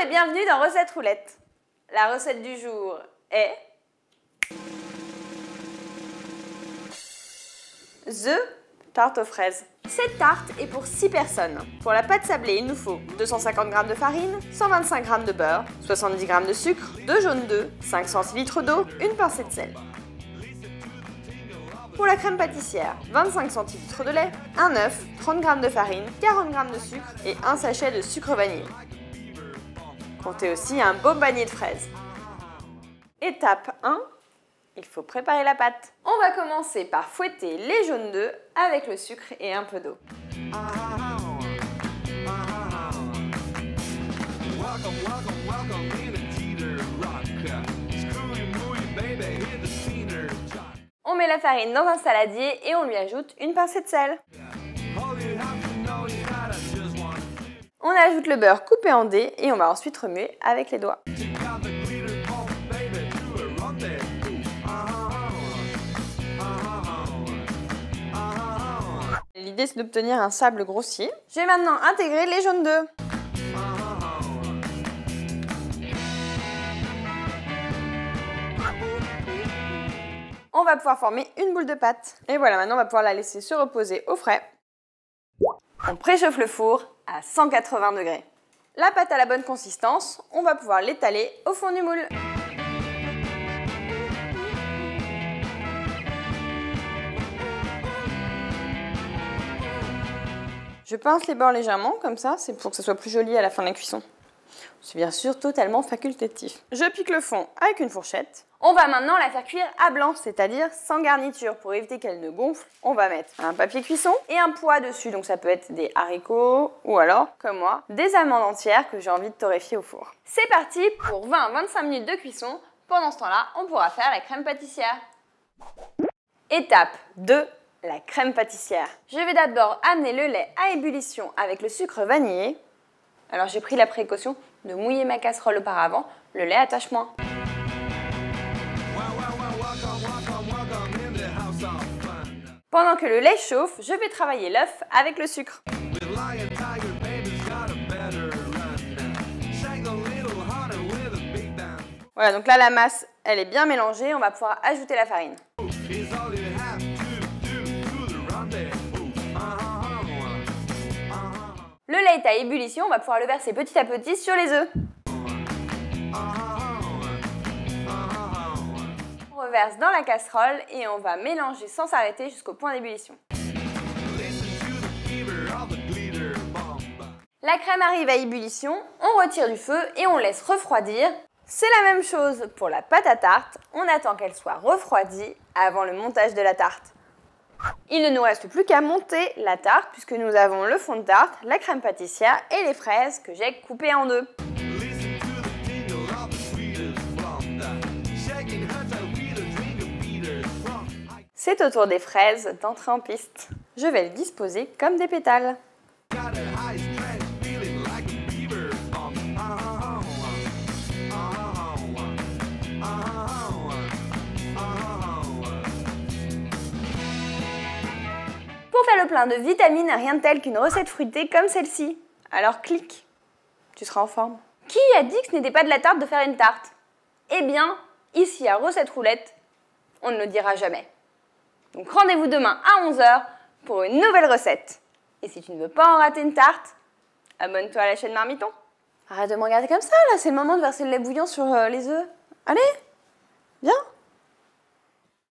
et bienvenue dans Recette Roulette. La recette du jour est The tarte aux fraises. Cette tarte est pour 6 personnes. Pour la pâte sablée, il nous faut 250 g de farine, 125 g de beurre, 70 g de sucre, 2 jaunes d'œufs, 5 centilitres d'eau, une pincée de sel. Pour la crème pâtissière, 25 centilitres de lait, un œuf, 30 g de farine, 40 g de sucre et un sachet de sucre vanillé. Comptez aussi un beau panier de fraises. Étape 1, il faut préparer la pâte. On va commencer par fouetter les jaunes d'œufs avec le sucre et un peu d'eau. On met la farine dans un saladier et on lui ajoute une pincée de sel. On ajoute le beurre coupé en dés et on va ensuite remuer avec les doigts. L'idée c'est d'obtenir un sable grossier. Je vais maintenant intégrer les jaunes d'œufs. On va pouvoir former une boule de pâte. Et voilà, maintenant on va pouvoir la laisser se reposer au frais. On préchauffe le four à 180 degrés. La pâte a la bonne consistance, on va pouvoir l'étaler au fond du moule. Je pince les bords légèrement, comme ça, c'est pour que ça soit plus joli à la fin de la cuisson. C'est bien sûr totalement facultatif. Je pique le fond avec une fourchette. On va maintenant la faire cuire à blanc, c'est-à-dire sans garniture. Pour éviter qu'elle ne gonfle, on va mettre un papier cuisson et un pois dessus. Donc ça peut être des haricots ou alors, comme moi, des amandes entières que j'ai envie de torréfier au four. C'est parti pour 20-25 minutes de cuisson. Pendant ce temps-là, on pourra faire la crème pâtissière. Étape 2. La crème pâtissière. Je vais d'abord amener le lait à ébullition avec le sucre vanillé. Alors j'ai pris la précaution de mouiller ma casserole auparavant, le lait attache moins. Pendant que le lait chauffe, je vais travailler l'œuf avec le sucre. Voilà, donc là la masse, elle est bien mélangée, on va pouvoir ajouter la farine. Le lait est à ébullition, on va pouvoir le verser petit à petit sur les œufs. On reverse dans la casserole et on va mélanger sans s'arrêter jusqu'au point d'ébullition. La crème arrive à ébullition, on retire du feu et on laisse refroidir. C'est la même chose pour la pâte à tarte, on attend qu'elle soit refroidie avant le montage de la tarte. Il ne nous reste plus qu'à monter la tarte puisque nous avons le fond de tarte, la crème pâtissière et les fraises que j'ai coupées en deux. C'est au tour des fraises d'entrer en piste. Je vais les disposer comme des pétales. Pour faire le plein de vitamines, rien de tel qu'une recette fruitée comme celle-ci. Alors clique, tu seras en forme. Qui a dit que ce n'était pas de la tarte de faire une tarte? Eh bien, ici à Recette Roulette, on ne le dira jamais. Donc rendez-vous demain à 11 h pour une nouvelle recette. Et si tu ne veux pas en rater une tarte, abonne-toi à la chaîne Marmiton. Arrête de me regarder comme ça là, c'est le moment de verser le lait bouillant sur les œufs. Allez!